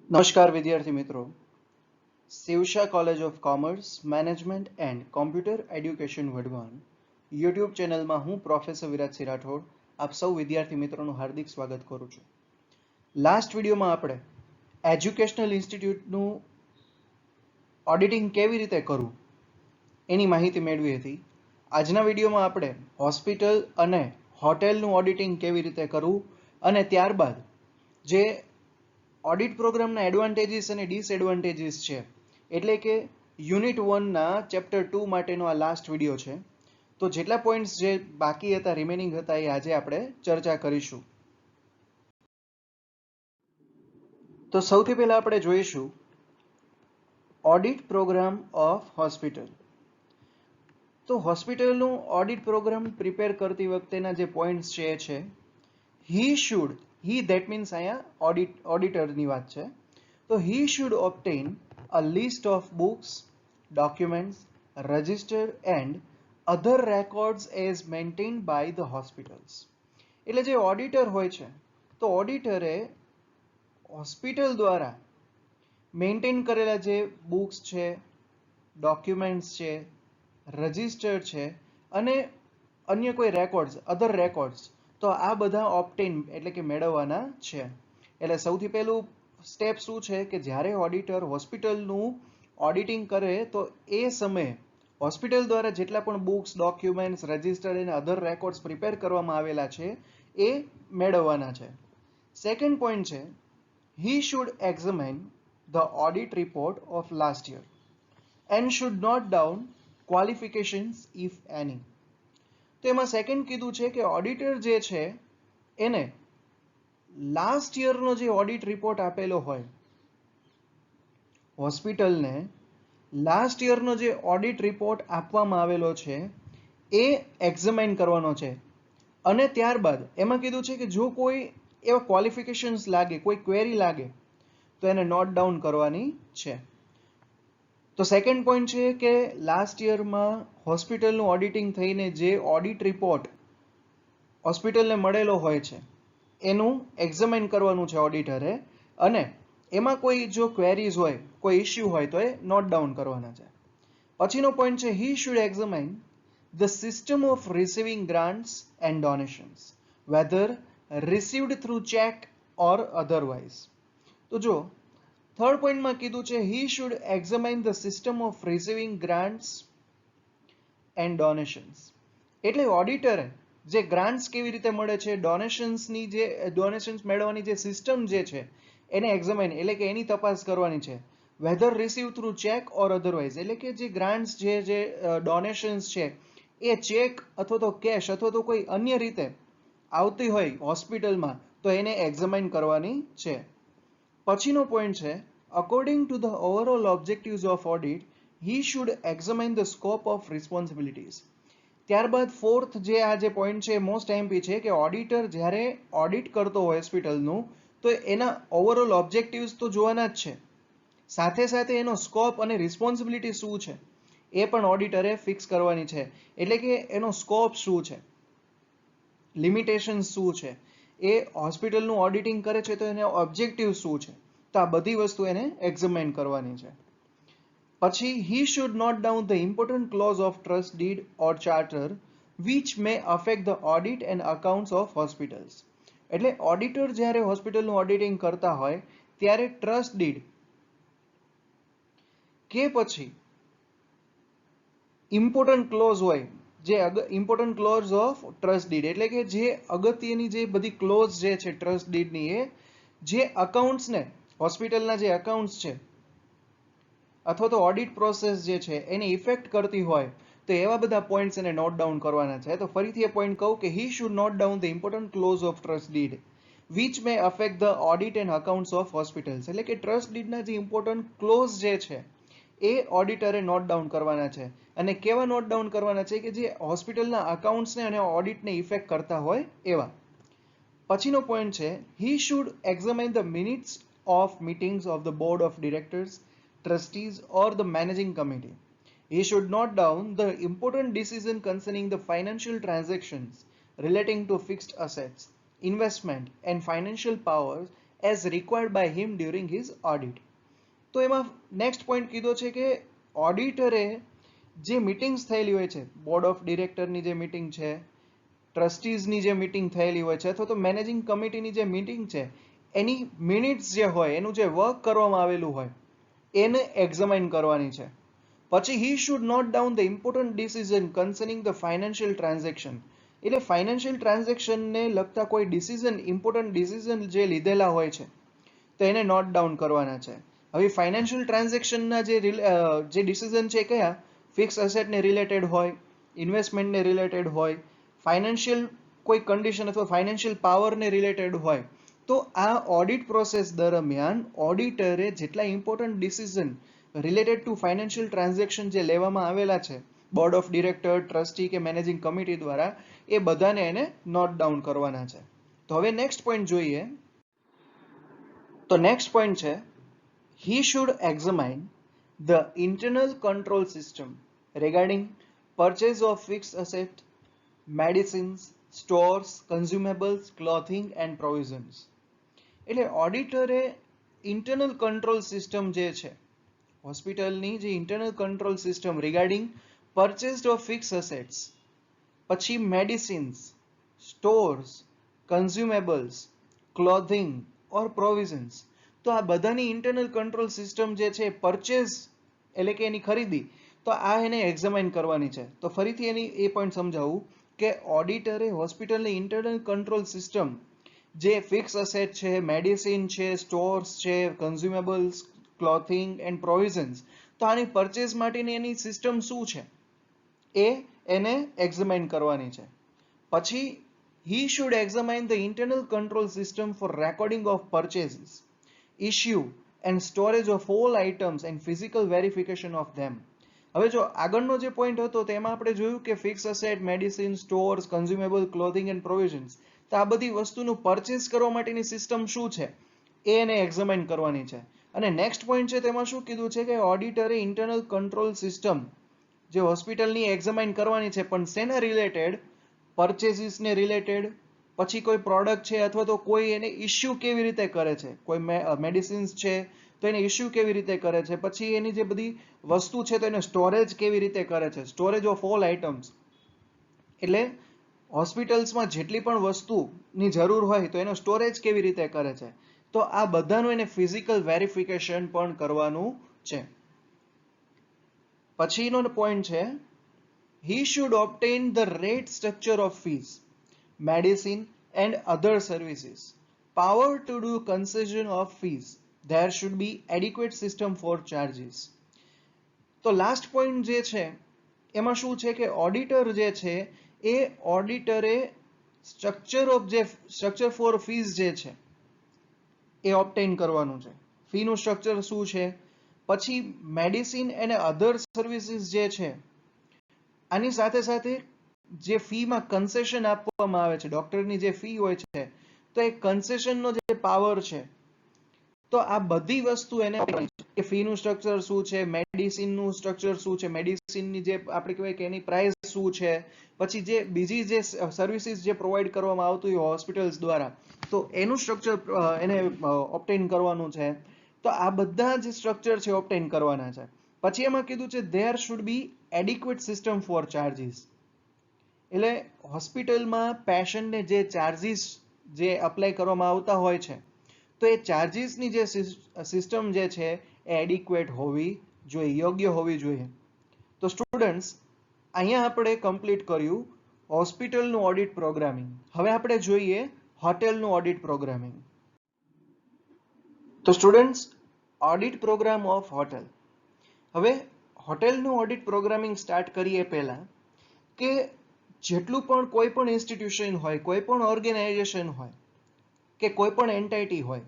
નમસ્કાર વિદ્યાર્થી મિત્રો, Shivsha college of commerce management and computer education Wadhwan YouTube ચેનલમાં હું પ્રોફેસર વિરાજ રાઠોડ આપ સૌ વિદ્યાર્થી મિત્રોનું હાર્દિક સ્વાગત કરું છું. લાસ્ટ વિડીયોમાં આપણે એજ્યુકેશનલ ઇન્સ્ટિટ્યૂટનું ઓડિટિંગ કેવી રીતે કરવું એની માહિતી મેળવી હતી. આજના વિડીયોમાં આપણે હોસ્પિટલ અને હોટેલનું ઓડિટિંગ કેવી રીતે કરવું અને ત્યારબાદ જે ઓડિટ પ્રોગ્રામના એડવાન્ટેજીસ અને ડિસએડવાન્ટેજીસ છે, એટલે કે યુનિટ 1ના ચેપ્ટર 2 માટેનો આ લાસ્ટ વિડીયો છે. તો જેટલા પોઈન્ટ્સ જે બાકી હતા, રિમેનિંગ હતા, એ આજે આપણે ચર્ચા કરીશું. તો સૌથી પહેલા આપણે જોઈશું ઓડિટ પ્રોગ્રામ ઓફ હોસ્પિટલ. તો હોસ્પિટલનું ઓડિટ પ્રોગ્રામ પ્રિપેર કરતી વખતેના જે પોઈન્ટ્સ છે he that means અહીંયા ઓડિટરની વાત છે. તો he should obtain a list of books, documents, register and other records as maintained by the hospitals. એટલે જે ઓડિટર હોય છે, તો ઓડિટરે હોસ્પિટલ દ્વારા મેન્ટેન કરેલા જે બુક્સ છે, ડોક્યુમેન્ટ્સ છે, રજિસ્ટર છે અને અન્ય કોઈ રેકોર્ડ્સ, અધર રેકોર્ડ્સ, તો આ બધા ઓપ્ટેન એટલે કે મેળવવાના છે. એટલે સૌથી પહેલું સ્ટેપ શું છે કે જ્યારે ઓડિટર હોસ્પિટલનું ઓડિટિંગ કરે તો એ સમયે હોસ્પિટલ દ્વારા જેટલા પણ બુક્સ, ડોક્યુમેન્ટ્સ, રજિસ્ટર અને અધર રેકોર્ડ્સ પ્રિપેર કરવામાં આવેલા છે એ મેળવવાના છે. સેકન્ડ પોઈન્ટ છે, he should examine the audit report of last year and should note down qualifications if any. તો એમાં સેકન્ડ કીધું છે કે ઓડિટર જે છે એને લાસ્ટ યરનો જે ઓડિટ રિપોર્ટ આપેલો હોય, હોસ્પિટલને લાસ્ટ યરનો જે ઓડિટ રિપોર્ટ આપવામાં આવેલો છે એ એક્ઝામાઇન કરવાનો છે. અને ત્યારબાદ એમાં કીધું છે કે જો કોઈ એવા ક્વોલિફિકેશન્સ લાગે, કોઈ ક્વેરી લાગે, તો એને નોટ ડાઉન કરવાની છે. તો સેકન્ડ પોઈન્ટ છે કે લાસ્ટ યરમાં હોસ્પિટલનું ઓડિટિંગ થઈને જે ઓડિટ રિપોર્ટ હોસ્પિટલને મળેલો હોય છે એનું એક્ઝામાઇન કરવાનું છે ઓડિટરે, અને એમાં કોઈ જો ક્વેરીઝ હોય, કોઈ ઇશ્યુ હોય, તો એ નોટ ડાઉન કરવાના છે. પછીનો પોઈન્ટ છે, he should examine the system of receiving grants and donations, whether received through check or otherwise. તો જો થર્ડ પોઈન્ટમાં કીધું છે, he should examine the system of receiving grants and donations. એટલે ઓડિટરે જે ગ્રાન્ટ્સ કેવી રીતે મળે છે, ડોનેશન્સ મેળવવાની જે સિસ્ટમ જે છે એને એક્ઝામાઇન એટલે કે એની તપાસ કરવાની છે. વેધર રિસીવ થ્રુ ચેક ઓર અધરવાઇઝ, એટલે કે જે ગ્રાન્ટ્સ જે ડોનેશન્સ છે એ ચેક અથવા તો કેશ અથવા તો કોઈ અન્ય રીતે આવતી હોય હોસ્પિટલમાં, તો એને એક્ઝામાઇન કરવાની છે. પછીનો પોઈન્ટ છે, according to the overall objectives of audit, he should examine the scope of responsibilities. ત્યારબાદ ફોર્થ જે આ જે પોઈન્ટ છે મોસ્ટ એમ્પી છે કે ઓડિટર જ્યારે ઓડિટ કરતો હોય હોસ્પિટલનું, તો એના ઓવરઓલ ઓબ્જેક્ટિવ્સ તો જોવાના જ છે, સાથે સાથે એનો સ્કોપ અને રિસ્પોન્સિબિલિટી શું છે એ પણ ઓડિટરે ફિક્સ કરવાની છે. એટલે કે એનો સ્કોપ શું છે, લિમિટેશન શું છે, એ હોસ્પિટલનું ઓડિટિંગ કરે છે તો એને ઓબ્જેક્ટિવ શું છે, તો આ બધી વસ્તુ એને એક્ઝામાઇન કરવાની છે. પછી he should note down the important clause of trust deed or charter which may affect the audit and accounts of hospitals. એટલે ઓડિટર જ્યારે હોસ્પિટલનું ઓડિટિંગ કરતા હોય ત્યારે ટ્રસ્ટ ડીડ કે પછી ઇમ્પોર્ટન્ટ ક્લોઝ હોય, જે important clause of trust deed, એટલે કે જે અગત્યની જે બધી ક્લોઝ જે છે ટ્રસ્ટ ડીડની, એ જે અકાઉન્ટ્સને, હોસ્પિટલના જે અકાઉન્ટ્સ છે અથવા તો ઓડિટ પ્રોસેસ જે છે એને ઇફેક્ટ કરતી હોય, તો એવા બધા પોઈન્ટ્સ એને નોટ ડાઉન કરવાના છે. તો ફરીથી એ પોઈન્ટ કહું કે he should note down the important clause of trust deed which may affect the audit and accounts of hospitals. એટલે કે ટ્રસ્ટ ડીડના જે ઇમ્પોર્ટન્ટ ક્લોઝ જે છે એ ઓડિટરે નોટ ડાઉન કરવાના છે. અને કેવા નોટ ડાઉન કરવાના છે કે જે હોસ્પિટલના અકાઉન્ટ્સને અને ઓડિટને ઇફેક્ટ કરતા હોય એવા. પછીનો પોઈન્ટ છે, he should examine the minutes of meetings of the board of directors, trustees or the managing committee. He should note down the important decision concerning the financial transactions relating to fixed assets, investment and financial powers as required by him during his audit. તો એમાં next point કીધો છે કે ઓડિટરે જે meetings થયેલી હોય છે, board of ડિરેક્ટરની જે મીટિંગ છે, ટ્રસ્ટીઝની જે મીટિંગ થયેલી હોય છે, અથવા તો મેનેજિંગ કમિટીની જે મીટિંગ છે, એની મિનિટ્સ જે હોય, એનું જે વર્ક કરવામાં આવેલું હોય, એને એક્ઝામાઇન કરવાની છે. પછી he should note down the important decision concerning the financial transaction. એટલે ફાઇનાન્શિયલ ટ્રાન્ઝેક્શનને લગતા કોઈ ડિસિઝન, ઇમ્પોર્ટન્ટ ડિસિઝન જે લીધેલા હોય છે, તો એને નોટ ડાઉન કરવાના છે. હવે ફાઇનાન્શિયલ ટ્રાન્ઝેક્શનના જે ડિસિઝન છે કયા, ફિક્સ એસેટને રિલેટેડ હોય, ઇન્વેસ્ટમેન્ટને રિલેટેડ હોય, ફાઇનાન્શિયલ કોઈ કન્ડિશન અથવા ફાઇનાન્શિયલ પાવરને રિલેટેડ હોય, તો આ ઓડિટ પ્રોસેસ દરમિયાન ઓડિટરે જેટલા important decision related to financial transaction જે લેવામાં આવેલા છે બોર્ડ ઓફ ડિરેક્ટર, ટ્રસ્ટી કે મેનેજિંગ કમિટી દ્વારા, એ બધાને એને નોટ ડાઉન કરવાના છે. તો હવે નેક્સ્ટ પોઈન્ટ જોઈએ. તો નેક્સ્ટ પોઈન્ટ છે, he should examine the internal control system regarding purchase of fixed asset, medicines, stores, consumables, clothing and provisions. એટલે ઓડિટરે ઇન્ટરનલ કંટ્રોલ સિસ્ટમ જે છે, હોસ્પિટલની જે internal control system regarding purchased of fix assets, પછી medicines, stores, consumables, clothing or provisions, તો આ બધાની internal control system જે છે, પરચેઝ એટલે કે એની ખરીદી, તો આ એને એક્ઝામાઇન કરવાની છે. તો ફરીથી એની એ પોઈન્ટ સમજાવું કે ઓડિટરે હોસ્પિટલની ઇન્ટરનલ કંટ્રોલ સિસ્ટમ જે ફિક્સ એસેટ છે, મેડિસિન છે, સ્ટોર્સ છે, કન્ઝ્યુમેબલ્સ, ક્લોથિંગ એન્ડ પ્રોવિઝન્સ, તો આની પરચેઝ માટેની એની સિસ્ટમ શું છે એ એને એક્ઝામાઇન કરવાની છે. પછી he should examine the internal control system for recording of purchases, issue and storage of all items and physical verification of them. હવે જો આગળનો જે પોઈન્ટ હતો તેમાં આપણે જોયું કે fix asset, medicine, stores, કન્ઝ્યુમેબલ, clothing and provisions, તો આ બધી વસ્તુનું પરચેઝ કરવા માટેની સિસ્ટમ શું છે એ એને એક્ઝામાઇન કરવાની છે. અને નેક્સ્ટ પોઈન્ટ છે તેમાં શું કીધું છે કે ઓડિટરે ઇન્ટરનલ કંટ્રોલ સિસ્ટમ જે હોસ્પિટલની એક્ઝામાઇન કરવાની છે, પણ શેના રિલેટેડ, પરચેસીસને રિલેટેડ, પછી કોઈ પ્રોડક્ટ છે અથવા તો કોઈ એને ઇશ્યુ કેવી રીતે કરે છે, કોઈ મેડિસિન્સ છે તો એને ઇશ્યુ કેવી રીતે કરે છે, પછી એની જે બધી વસ્તુ છે તો એને સ્ટોરેજ કેવી રીતે કરે છે, સ્ટોરેજ ઓફ ઓલ આઇટમ્સ, એટલે હોસ્પિટલ્સમાં જેટલી પણ વસ્તુની જરૂર હોય તો એનો સ્ટોરેજ કેવી રીતે કરે છે, તો આ બધાનું એને ફિઝિકલ વેરિફિકેશન પણ કરવાનું છે. પછીનો પોઈન્ટ છે, he should obtain the rate structure of fees, medicine and other services, power to do concession of fees, there should be adequate system for charges. તો લાસ્ટ પોઈન્ટ જે છે એમાં શું છે કે ઓડિટર જે છે એ ઓડિટરે સ્ટ્રક્ચર ફોર ફીઝ જે છે એ ઓબ્ટેન કરવાનું છે. ફીનું સ્ટ્રક્ચર શું છે, પછી મેડિસિન અને અધર સર્વિસીસ જે છે, આની સાથે સાથે જે ફીમાં કન્સેશન આપવામાં આવે છે, ડોક્ટરની જે ફી હોય છે, તો એ કન્સેશનનો જે પાવર છે, તો આ બધી વસ્તુ એને કે ફીનું સ્ટ્રક્ચર શું છે, મેડિસિનનું સ્ટ્રક્ચર શું છે, મેડિસિનની જે આપણે કહેવાય કે એની પ્રાઇસ શું છે, પછી જે બીજી જે સર્વિસીસ જે પ્રોવાઈડ કરવામાં આવતું હોય હોસ્પિટલ્સ દ્વારા, તો એનું સ્ટ્રક્ચર એને ઓબ્ટેન કરવાનું છે. તો આ બધા જે સ્ટ્રક્ચર છે ઓબ્ટેન કરવાના છે. પછી એમાં કીધું છે there should be adequate system for charges. એટલે હોસ્પિટલમાં પેશન્ટને જે ચાર્જીસ જે અપ્લાય કરવામાં આવતા હોય છે, તો એ ચાર્જીસની જે સિસ્ટમ જે છે એ એડિક્વેટ હોવી જોઈએ, યોગ્ય હોવી જોઈએ. તો સ્ટુડન્ટ્સ, અહીંયા આપણે કમ્પ્લીટ કર્યું હોસ્પિટલનું ઓડિટ પ્રોગ્રામિંગ. હવે આપણે જોઈએ હોટેલનું ઓડિટ પ્રોગ્રામિંગ. તો students, audit program of hotel. હવે હોટેલનું ઓડિટ પ્રોગ્રામિંગ સ્ટાર્ટ કરીએ પહેલા કે જેટલું પણ કોઈ પણ ઇન્સ્ટિટ્યુશન હોય, કોઈ પણ ઓર્ગેનાઇઝેશન હોય કે કોઈ પણ એન્ટાઇટી હોય,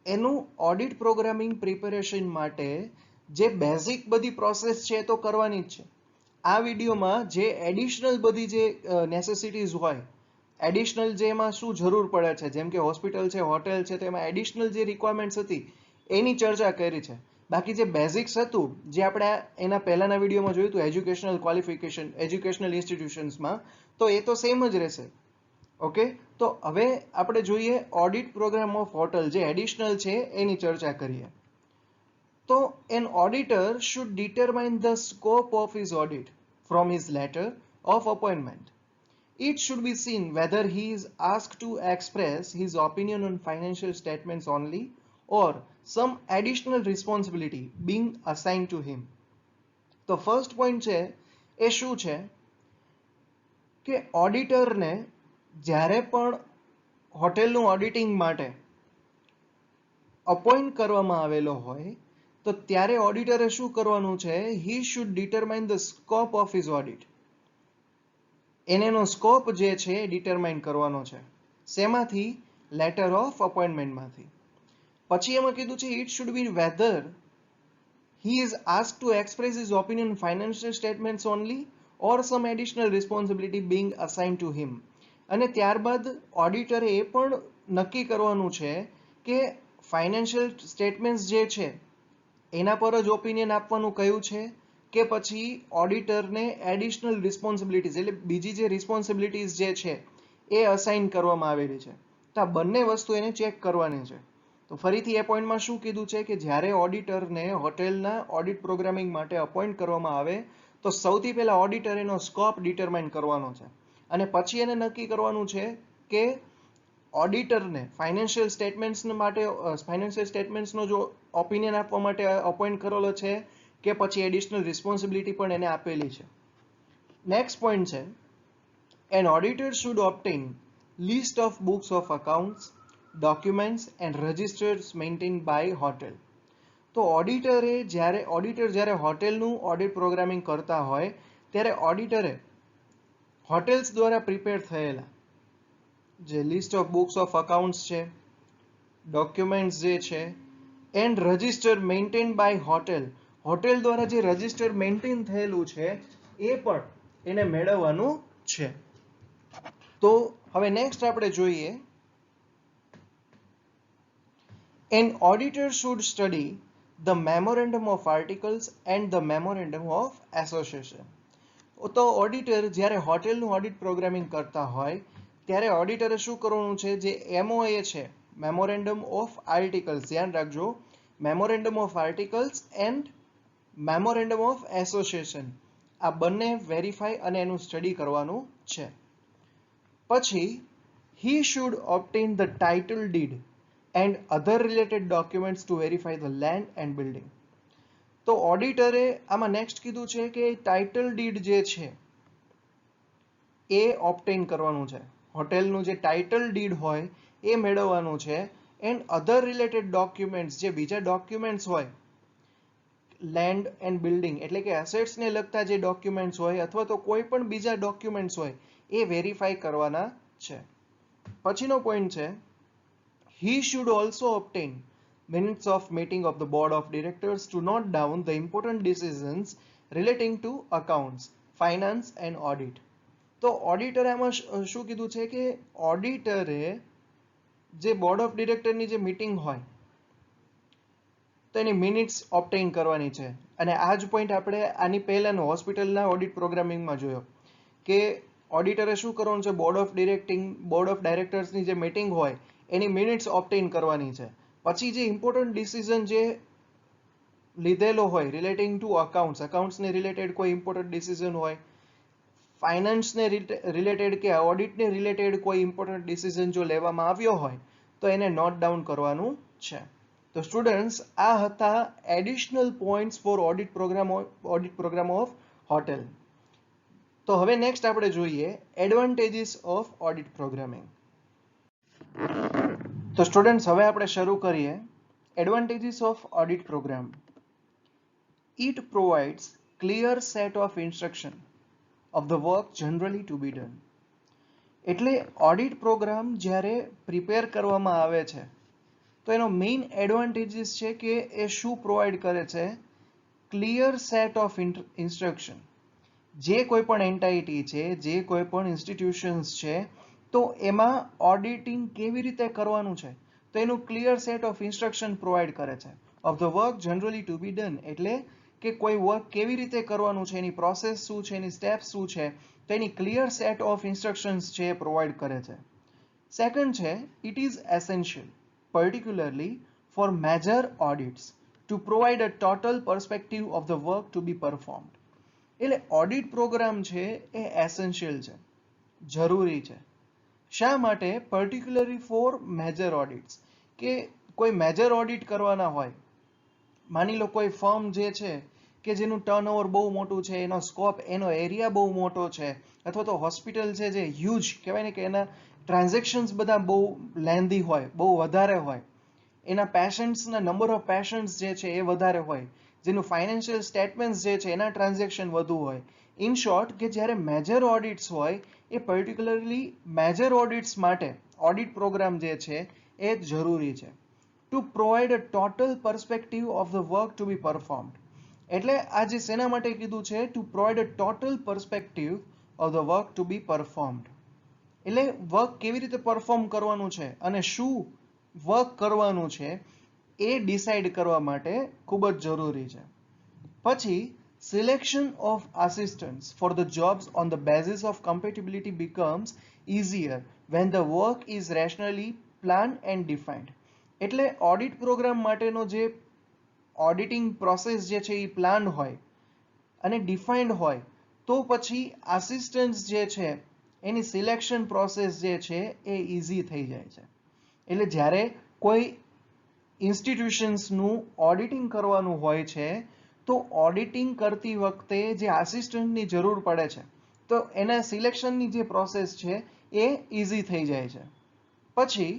એનું ઓડિટ પ્રોગ્રામિંગ પ્રિપેરેશન માટે જે બેઝિક બધી પ્રોસેસ છે એ તો કરવાની જ છે. આ વિડીયોમાં જે એડિશનલ બધી જે નેસેસિટીઝ હોય, એડિશનલ જે એમાં શું જરૂર પડે છે, જેમ કે હોસ્પિટલ છે, હોટેલ છે, તો એમાં એડિશનલ જે રિક્વાયરમેન્ટ્સ હતી એની ચર્ચા કરી છે. બાકી જે બેઝિક્સ હતું, જે આપણે એના પહેલાના વિડીયોમાં જોયું હતું એજ્યુકેશનલ ક્વોલિફિકેશન, એજ્યુકેશનલ ઇન્સ્ટિટ્યુશન્સમાં, તો એ તો સેમ જ રહેશે. ઓકે, તો હવે આપણે જોઈએ ઓડિટ પ્રોગ્રામ ઓફ હોટલ જે એડિશનલ છે એની ચર્ચા કરીએ. તો an auditor should determine the scope of his audit from his letter of appointment. It should be seen whether he is asked to express his opinion on financial statements only or some additional responsibility being assigned to him. તો first point છે એ શું છે કે ઓડિટરને જ્યારે પણ હોટેલનું auditing માટે appoint કરવામાં આવેલો હોય તો ત્યારે ઓડિટરે શું કરવાનું છે? He should determine the scope of his audit. એનો સ્કોપ જે છે એ ડિટરમાઇન કરવાનો છે. શેમાંથી? લેટર ઓફ અપોઇન્ટમેન્ટમાંથી. પછી એમાં કીધું છે it should be whether he is asked to express his opinion on financial statements only or some additional responsibility being assigned to him. અને ત્યારબાદ ઓડિટરે એ પણ નક્કી કરવાનું છે કે ફાઇનાન્શિયલ સ્ટેટમેન્ટ્સ જે છે એના પર જ ઓપિનિયન આપવાનું કયું છે કે પછી ઓડિટરને એડિશનલ રિસ્પોન્સિબિલિટીઝ એટલે બીજી જે રિસ્પોન્સિબિલિટીઝ જે છે એ અસાઇન કરવામાં આવેલી છે. તો આ બંને વસ્તુ એને ચેક કરવાની છે. તો ફરીથી એ પોઈન્ટમાં શું કીધું છે કે જ્યારે ઓડિટરને હોટેલના ઓડિટ પ્રોગ્રામિંગ માટે અપોઇન્ટ કરવામાં આવે તો સૌથી પહેલા ઓડિટર એનો સ્કોપ ડિટરમાઇન કરવાનો છે અને પછી એને નક્કી કરવાનું છે કે ઓડિટરને ફાઇનાન્શિયલ સ્ટેટમેન્ટ્સનો જો ઓપિનિયન આપવા માટે અપોઇન્ટ કરેલો છે કે પછી એડિશનલ રિસ્પોન્સિબિલિટી પણ એને આપેલી છે. નેક્સ્ટ પોઈન્ટ છે an auditor should obtain list of books of accounts, documents and registers maintained by hotel. તો ઓડિટર જ્યારે હોટેલનું ઓડિટ પ્રોગ્રામિંગ કરતા હોય ત્યારે ઓડિટરે હોટેલ્સ દ્વારા પ્રિપેર થયેલા જે list of books of accounts છે, ડોક્યુમેન્ટ્સ જે છે and register maintain by hotel દ્વારા જે રજિસ્ટર મેન્ટેન થયેલું છે એ પણ એને મેળવવાનું છે. તો હવે નેક્સ્ટ આપણે જોઈએ an auditor should study the memorandum of articles and the memorandum of association. તો ઓડિટર જ્યારે હોટેલનું ઓડિટ પ્રોગ્રામિંગ કરતા હોય ત્યારે ઓડિટરે શું કરવાનું છે? જે MOA છે મેમોરેન્ડમ ઓફ આર્ટિકલ્સ, ધ્યાન રાખજો, memorandum of articles and memorandum of association, આ બંને વેરીફાઈ અને એનું સ્ટડી કરવાનું છે. પછી he should obtain the title deed and other related documents to verify the land and building. તો ઓડિટરે આમાં નેક્સ્ટ કીધું છે કે ટાઇટલ ડીડ જે છે એ ઓબ્ટેન કરવાનું છે. હોટેલનું જે ટાઇટલ ડીડ હોય એ મેળવવાનું છે એન્ડ અધર રિલેટેડ ડોક્યુમેન્ટ્સ, જે બીજા ડોક્યુમેન્ટ્સ હોય લેન્ડ એન્ડ બિલ્ડિંગ એટલે કે એસેટ્સને લગતા જે ડોક્યુમેન્ટ્સ હોય અથવા તો કોઈ પણ બીજા ડોક્યુમેન્ટ્સ હોય એ વેરીફાઈ કરવાના છે. પછીનો પોઈન્ટ છે he should also obtain minutes of meeting of the board of directors to note down the important decisions relating to accounts, finance and audit. તો ઓડિટરે આમાં શું કીધું છે કે ઓડિટરે જે બોર્ડ ઓફ ડિરેક્ટરની જે મીટિંગ હોય તો એની મિનિટ્સ ઓબ્ટેન કરવાની છે. અને આ જ પોઈન્ટ આપણે આની પહેલાનો હોસ્પિટલના ઓડિટ પ્રોગ્રામિંગમાં જોયો કે ઓડિટરે શું કરવાનું છે? બોર્ડ ઓફ ડાયરેક્ટર્સની જે મીટિંગ હોય એની મિનિટ્સ ઓબ્ટેન કરવાની છે. પછી જે ઇમ્પોર્ટન્ટ ડિસિઝન જે લીધેલો હોય રિલેટિંગ ટુ અકાઉન્ટ્સને રિલેટેડ કોઈ ઇમ્પોર્ટન્ટ ડિસિઝન હોય, ફાઇનાન્સને રિલેટેડ કે ઓડિટને રિલેટેડ કોઈ ઇમ્પોર્ટન્ટ ડિસિઝન જો લેવામાં આવ્યો હોય તો એને નોટ ડાઉન કરવાનું છે. તો સ્ટુડન્ટ્સ આ હતા additional points for audit program of hotel. તો હવે નેક્સ્ટ આપણે જોઈએ એડવાન્ટેજીસ ઓફ ઓડિટ પ્રોગ્રામિંગ. તો સ્ટુડન્ટ્સ હવે આપણે શરૂ કરીએ advantages of audit program. It provides clear set of instruction of the work generally to be done. એટલે ઓડિટ પ્રોગ્રામ જ્યારે પ્રિપેર કરવામાં આવે છે તો એનો મેઇન એડવાન્ટેજીસ છે કે એ શું પ્રોવાઈડ કરે છે? Clear set of instruction. જે કોઈ પણ એન્ટાઇટી છે, જે કોઈ પણ ઇન્સ્ટિટ્યુશન્સ છે તો એમાં ઓડિટિંગ કેવી રીતે કરવાનું છે તો એનું clear set of instruction provide કરે છે. Of the work generally to be done એટલે કે કોઈ વર્ક કેવી રીતે કરવાનું છે, એની પ્રોસેસ શું છે, એની સ્ટેપ્સ શું છે, તો એની ક્લિયર સેટ ઓફ ઇન્સ્ટ્રક્શન્સ છે એ પ્રોવાઈડ કરે છે. સેકન્ડ છે, it is essential, particularly for major audits, to provide a total perspective of the work to be performed. એટલે ઓડિટ પ્રોગ્રામ છે એ એસેન્શિયલ છે, જરૂરી છે. શા માટે? પર્ટિક્યુલરલી ફોર મેજર ઓડિટ્સ, કે કોઈ મેજર ઓડિટ કરવાના હોય, માની લો કોઈ ફર્મ જે છે કે જેનું ટર્નઓવર બહુ મોટું છે, એનો સ્કોપ, એનો એરિયા બહુ મોટો છે, અથવા તો હોસ્પિટલ છે જે હ્યુજ કહેવાય ને કે એના ટ્રાન્ઝેક્શન્સ બધા બહુ લેન્ધી હોય, બહુ વધારે હોય, એના પેશન્ટ્સના નંબર ઓફ પેશન્ટ્સ જે છે એ વધારે હોય, જેનું ફાઇનાન્શિયલ સ્ટેટમેન્ટ્સ જે છે એના ટ્રાન્ઝેક્શન વધુ હોય. ઇન શોર્ટ, કે જ્યારે મેજર ઓડિટ્સ હોય એ પર્ટિક્યુલરલી મેજર ઓડિટ્સ માટે ઓડિટ પ્રોગ્રામ જે છે એ જરૂરી છે. To provide a total perspective of the work to be performed. એટલે આ જે શેના માટે કીધું છે? To provide a total perspective of the work to be performed. એટલે વર્ક કેવી રીતે પરફોર્મ કરવાનું છે અને શું વર્ક કરવાનું છે એ ડિસાઈડ કરવા માટે ખૂબ જ જરૂરી છે. પછી selection of assistants for the jobs on the basis of compatibility becomes easier when the work is rationally planned and defined. એટલે ઓડિટ પ્રોગ્રામ માટેનો જે ઓડિટિંગ પ્રોસેસ જે છે એ પ્લાન હોય અને ડિફાઇન્ડ હોય, તો પછી આસિસ્ટન્ટ્સ જે છે એની સિલેક્શન પ્રોસેસ જે છે એ ઇઝી થઈ જાય છે. એટલે જ્યારે કોઈ ઇન્સ્ટિટ્યુશન્સનું ઓડિટિંગ કરવાનું હોય છે, તો ઓડિટિંગ કરતી વખતે જે આસિસ્ટન્ટની જરૂર પડે છે, તો એના સિલેક્શનની જે પ્રોસેસ છે એ ઇઝી થઈ જાય છે. પછી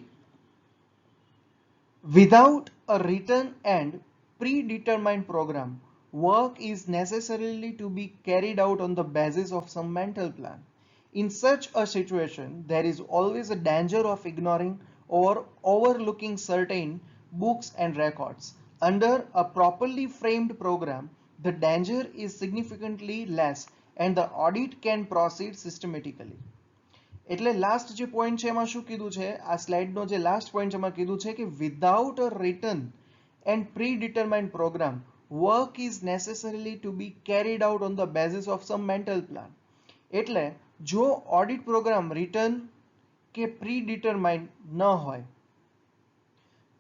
without a return and predetermined program, work is necessarily to be carried out on the basis of some mental plan. In such a situation, there is always a danger of ignoring or overlooking certain books and records. Under a properly framed program, the danger is significantly less and the audit can proceed systematically. એટલે last જે point છે એમાં શું કીધું છે? આ સ્લાઇડનો જે last point છે એમાં કીધું છે કે without a return and predetermined program, work is necessarily to be carried out on the basis of some mental plan. એટલે જો ઓડિટ પ્રોગ્રામ રિટન કે પ્રીડિટરમાઇન્ડ ન હોય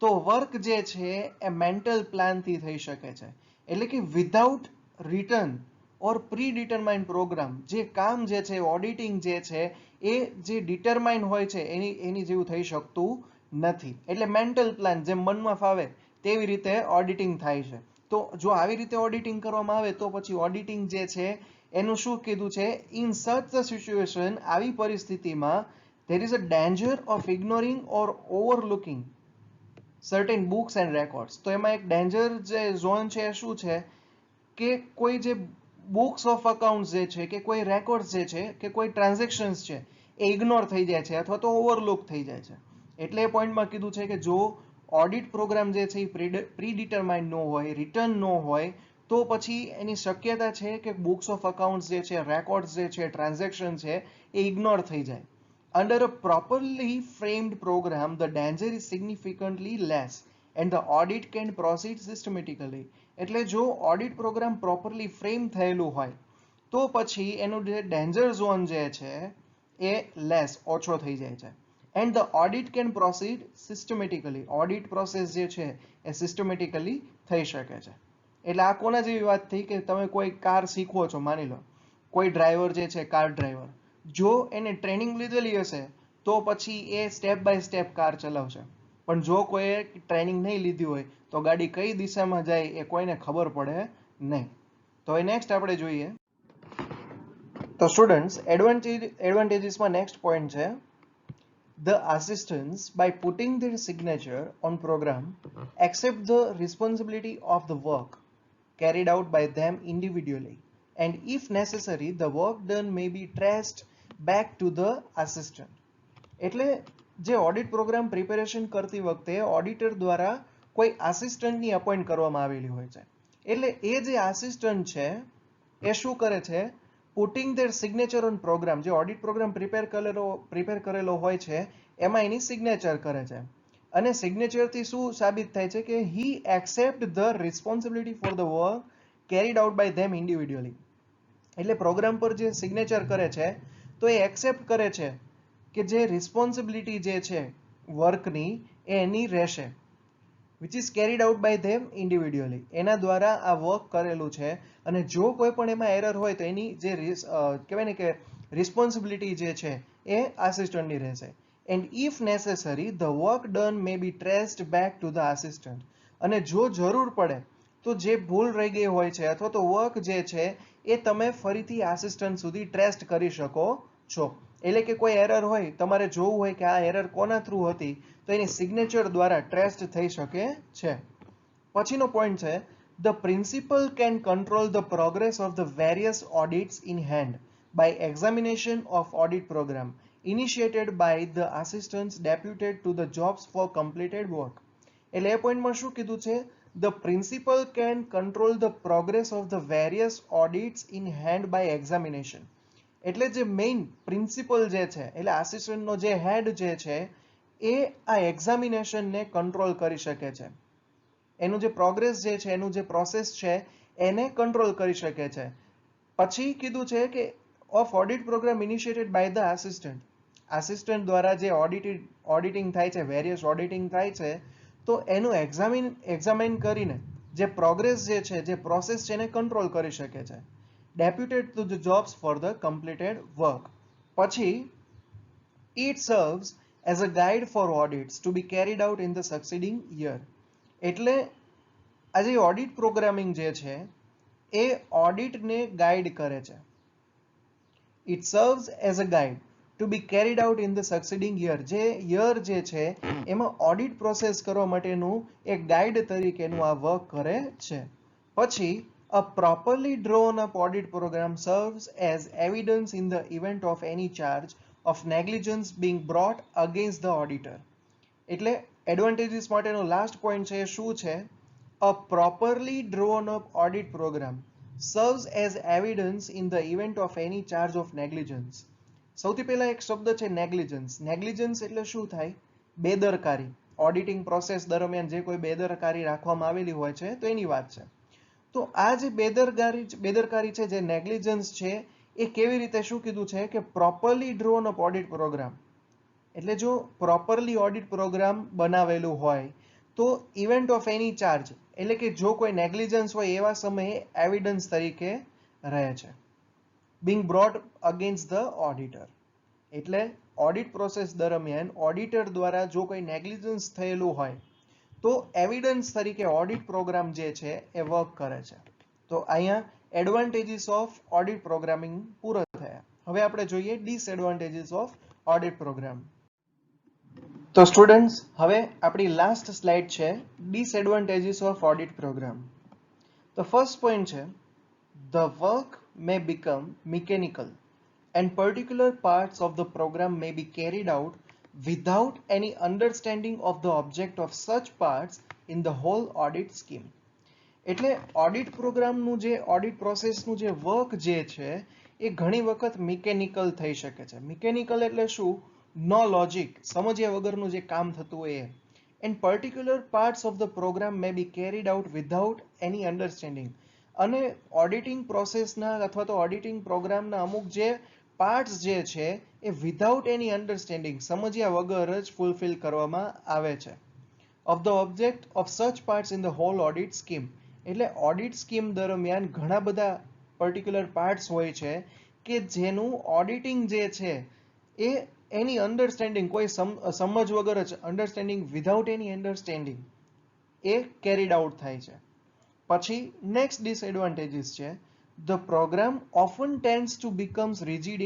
તો વર્ક જે છે એ મેન્ટલ પ્લાનથી થઈ શકે છે. એટલે કે વિધાઉટ રિટન ઓર પ્રીડિટરમાઇન્ડ પ્રોગ્રામ જે કામ જે છે, ઓડિટિંગ જે છે એ જે ડિટરમાઇન હોય છે એની જેવું થઈ શકતું નથી. એટલે મેન્ટલ પ્લાન જેમ મનમાં ફાવે તેવી રીતે ઓડિટિંગ થાય છે. તો જો આવી રીતે ઓડિટિંગ કરવામાં આવે તો પછી ઓડિટિંગ જે છે એનું શું કીધું છે? ઇન સચ અ સિચ્યુએશન, આવી પરિસ્થિતિમાં there is a danger of ignoring or overlooking certain books and records. તો એમાં એક ડેન્જર જે ઝોન છે એ શું છે કે કોઈ જે બુક્સ ઓફ અકાઉન્ટ્સ જે છે કે કોઈ રેકોર્ડ્સ જે છે કે કોઈ ટ્રાન્ઝેક્શન્સ છે એ ઇગ્નોર થઈ જાય છે અથવા તો ઓવરલુક થઈ જાય છે. એટલે એ પોઈન્ટમાં કીધું છે કે જો ઓડિટ પ્રોગ્રામ જે છે એ પ્રીડિટરમાઇન્ડ ન હોય, રિટર્ન ન હોય, તો પછી એની શક્યતા છે કે બુક્સ ઓફ અકાઉન્ટ્સ જે છે, રેકોર્ડ્સ જે છે, ટ્રાન્ઝેક્શન છે એ ઇગ્નોર થઈ જાય. Under a properly framed program, the danger is significantly less and the audit can proceed systematically. એટલે જો ઓડિટ પ્રોગ્રામ પ્રોપરલી ફ્રેમ થયેલું હોય તો પછી એનું જે ડેન્જર ઝોન જે છે એ લેસ, ઓછો થઈ જાય છે. And the audit can proceed systematically. Audit process જે છે એ સિસ્ટમેટિકલી થઈ શકે છે. એટલે આ કોના જેવી વાત થઈ કે તમે કોઈ કાર શીખવો છો, માની લો કોઈ ડ્રાઈવર જે છે, કાર ડ્રાઈવર, જો એને ટ્રેનિંગ લીધેલી હશે તો પછી એ સ્ટેપ બાય સ્ટેપ કાર ચલાવશે. પણ જો કોઈએ ટ્રેનિંગ નહીં લીધી હોય તો ગાડી કઈ દિશામાં જાય એ કોઈને ખબર પડે નહીં. તો એ નેક્સ્ટ આપણે જોઈએ. તો સ્ટુડન્ટ્સ, એડવાન્ટેજીસમાં નેક્સ્ટ પોઈન્ટ છે, the assistants, by putting their signature on program, accept the responsibility of the work carried out by them individually, and if necessary the work done may be traced back to the assistant. એટલે જે audit programme preparation કરતી વખતે auditor દ્વારા કોઈ આસિસ્ટન્ટની appoint કરવામાં આવેલી હોય છે. એટલે એ જે આસિસ્ટન્ટ છે એ શું કરે છે? Putting their signature on program, જે ઓડિટ પ્રોગ્રામ પ્રિપેર કરેલો હોય છે એમાં એની સિગ્નેચર કરે છે. અને સિગ્નેચરથી શું સાબિત થાય છે કે he accept the responsibility for the work carried out by them individually. એટલે પ્રોગ્રામ પર જે સિગ્નેચર કરે છે તો એ એક્સેપ્ટ કરે છે કે જે રિસ્પોન્સિબિલિટી જે છે વર્કની એ એની રહેશે, which is carried out by them individually. એના દ્વારા આ વર્ક કરેલું છે અને જો કોઈ પણ એમાં એરર હોય તો એની જે કહેવાય ને કે રિસ્પોન્સિબિલિટી જે છે એ આસિસ્ટન્ટની રહેશે. And if necessary the work done may be traced back to the assistant. અને જો જરૂર પડે તો જે ભૂલ રહી ગઈ હોય છે અથવા તો વર્ક જે છે એ તમે ફરીથી આસિસ્ટન્ટ સુધી ટ્રેસ્ટ કરી શકો છો. એટલે કે કોઈ એરર હોય, તમારે જોવું હોય કે આ એરર કોના થ્રુ હતી, તો એની સિગ્નેચર દ્વારા ટ્રેસ્ટ થઈ શકે છે. પછીનો પોઈન્ટ છે, the principal can control the progress of the various audits in hand by examination of audit programme initiated by the assistants deputed to the jobs for completed work. એટલે એ પોઈન્ટમાં શું કીધું છે, the principal can control the progress of the various audits in hand by examination. એટલે જે main principal જે છે, એટલે આસિસ્ટન્ટનો જે હેડ જે છે એ આ એક્ઝામિનેશનને કંટ્રોલ કરી શકે છે. એનું જે પ્રોગ્રેસ જે છે, એનું જે પ્રોસેસ છે એને કંટ્રોલ કરી શકે છે. પછી કીધું છે કે of audit programme initiated by the assistant. Assistant દ્વારા જે ઓડિટિંગ થાય છે, વેરિયસ ઓડિટિંગ થાય છે, તો એનું એક્ઝામિન કરીને જે પ્રોગ્રેસ જે છે, જે પ્રોસેસ છે એને કંટ્રોલ કરી શકે છે. Deputed to the jobs for the completed work. પછી it serves as a guide for audits to be carried out in the succeeding year. એટલે આ જે ઓડિટ પ્રોગ્રામિંગ જે છે એ ઓડિટને ગાઈડ કરે છે. It serves as a guide to be carried out in the succeeding year. જે year જે છે એમાં ઓડિટ પ્રોસેસ કરવા માટેનું એક ગાઈડ તરીકેનું આ વર્ક કરે છે. પછી a properly drawn up audit program serves as evidence in the event of any charge of negligence being brought against the auditor. એટલે એડવાન્ટેજીસ માટેનો લાસ્ટ પોઈન્ટ છે શું છે, a properly drawn up audit program serves as evidence in the event of any charge of negligence. સૌથી પહેલા એક શબ્દ છે નેગ્લિજન્સ. નેગ્લિજન્સ એટલે શું થાય, બેદરકારી. ઓડિટિંગ પ્રોસેસ દરમિયાન જે કોઈ બેદરકારી રાખવામાં આવેલી હોય છે તો એની વાત છે. તો આ જે બેદરકારી છે, જે નેગ્લિજન્સ છે, એ કેવી રીતે શું કીધું છે કે properly drawn up audit program. એટલે જો પ્રોપરલી ઓડિટ પ્રોગ્રામ બનાવેલું હોય તો ઇવેન્ટ ઓફ એની ચાર્જ, એટલે કે જો કોઈ નેગ્લિજન્સ હોય એવા સમયે એવિડન્સ તરીકે રહે છે. Bing brought against the auditor. એટલે ઓડિટ પ્રોસેસ દરમિયાન ઓડિટર દ્વારા જો કોઈ નેગ્લિજન્સ થયેલું હોય તો એવિડન્સ તરીકે ઓડિટ પ્રોગ્રામ જે છે એ વર્ક કરે છે. તો અહીંયા એડવાન્ટેજીસ ઓફ ઓડિટ પ્રોગ્રામિંગ પૂરા થયા. હવે આપણે જોઈએ ડિસએડવાન્ટેજીસ ઓફ ઓડિટ પ્રોગ્રામ. તો સ્ટુડન્ટ્સ, હવે આપણી લાસ્ટ સ્લાઇડ છે ડિસએડવાન્ટેજીસ ઓફ ઓડિટ પ્રોગ્રામ. તો ફર્સ્ટ પોઈન્ટ છે, the work may become mechanical and particular parts of the program may be carried out without any understanding of the object of such parts in the whole audit scheme. એટલે audit પ્રોગ્રામનું જે audit પ્રોસેસનું જે work જે છે એ ઘણી વખત mechanical થઈ શકે છે. મિકેનિકલ એટલે શું, નો લોજિક, સમજ્યા વગરનું જે કામ થતું હોય એ. And particular parts of the programme may be carried out without any understanding. અને ઓડિટિંગ પ્રોસેસના અથવા તો ઓડિટિંગ પ્રોગ્રામના અમુક જે પાર્ટ્સ જે છે એ વિધાઉટ એની અન્ડરસ્ટેન્ડિંગ, સમજ્યા વગર જ ફૂલફિલ કરવામાં આવે છે. Of the object of such parts in the whole audit scheme. એટલે ઓડિટ સ્કીમ દરમિયાન ઘણા બધા પર્ટિક્યુલર પાર્ટ્સ હોય છે કે જેનું ઓડિટિંગ જે છે એ એની અન્ડરસ્ટેન્ડિંગ, કોઈ સમજ વગર જ, અન્ડરસ્ટેન્ડિંગ વિધાઉટ એની અન્ડરસ્ટેન્ડિંગ એ કેરીડ આઉટ થાય છે. પછી નેક્સ્ટ ડિસએડવાન્ટેજીસ છે, the programme often tends to becomes rigid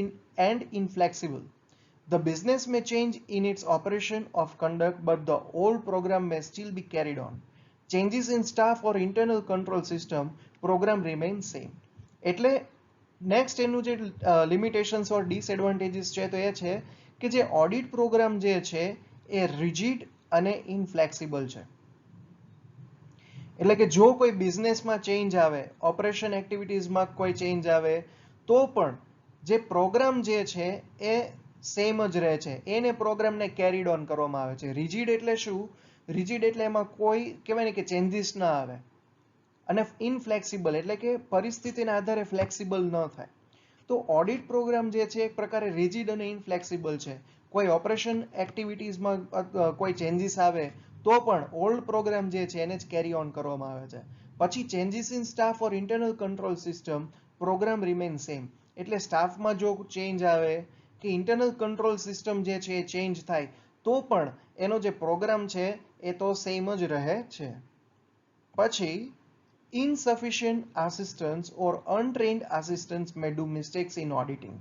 and inflexible. The business may change in its operation of conduct, but the old program may still be carried on. Changes in staff or internal control system, program remains same. એટલે next એનું જે limitations ઓર disadvantages છે તો એ છે કે જે audit programme જે છે એ રિજિડ અને ઇનફ્લેક્સિબલ છે. એટલે કે જો કોઈ બિઝનેસમાં ચેન્જ આવે, ઓપરેશન એક્ટિવિટીઝમાં કોઈ ચેન્જ આવે તો પણ જે પ્રોગ્રામ જે છે એ સેમ જ રહે છે, એને પ્રોગ્રામને કેરીડ ઓન કરવામાં આવે છે. રિજિડ એટલે શું, રિજિડ એટલે એમાં કોઈ કહેવાય ને કે ચેન્જીસ ના આવે. અને ઇનફ્લેક્સિબલ એટલે કે પરિસ્થિતિના આધારે ફ્લેક્સિબલ ન થાય. તો ઓડિટ પ્રોગ્રામ જે છે એક પ્રકારે રિજિડ અને ઇનફ્લેક્સિબલ છે. કોઈ ઓપરેશન એક્ટિવિટીઝમાં કોઈ ચેન્જીસ આવે તો પણ ઓલ્ડ પ્રોગ્રામ જે છે એને જ કેરી ઓન કરવામાં આવે છે. પછી changes in staff or internal control system, program remain same. એટલે સ્ટાફમાં જો ચેન્જ આવે કે ઇન્ટરનલ કંટ્રોલ સિસ્ટમ જે છે એ ચેન્જ થાય તો પણ એનો જે પ્રોગ્રામ છે એ તો સેમ જ રહે છે. પછી insufficient assistance or untrained assistants may do mistakes in auditing.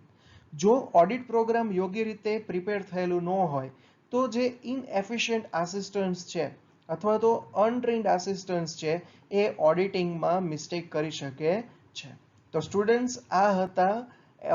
જો ઓડિટ પ્રોગ્રામ યોગ્ય રીતે પ્રિપેર થયેલું ન હોય તો જે ઇનએફિશિયન્ટ આસિસ્ટન્ટ્સ છે અથવા તો અનટ્રેન્ડ આસિસ્ટન્ટ્સ છે એ ઓડિટિંગમાં મિસ્ટેક કરી શકે છે. તો સ્ટુડન્ટ્સ આ હતા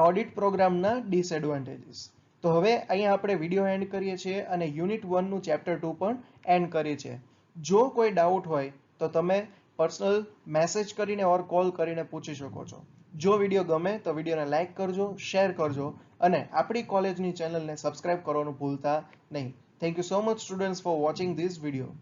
ઓડિટ પ્રોગ્રામના ડિસએડવાન્ટેજીસ. તો હવે અહીંયા આપણે વિડીયો એન્ડ કરીએ છીએ અને યુનિટ 1 નું ચેપ્ટર 2 પણ એન્ડ કરીએ છીએ. જો કોઈ ડાઉટ હોય તો તમે પર્સનલ મેસેજ કરીને ઓર કોલ કરીને પૂછી શકો છો. જો વિડીયો ગમે તો વિડીયોને લાઇક કરજો, શેર કરજો અને આપણી કોલેજની ચેનલને સબસ્ક્રાઇબ કરવાનું ભૂલતા નહીં. Thank you so much students for watching this video.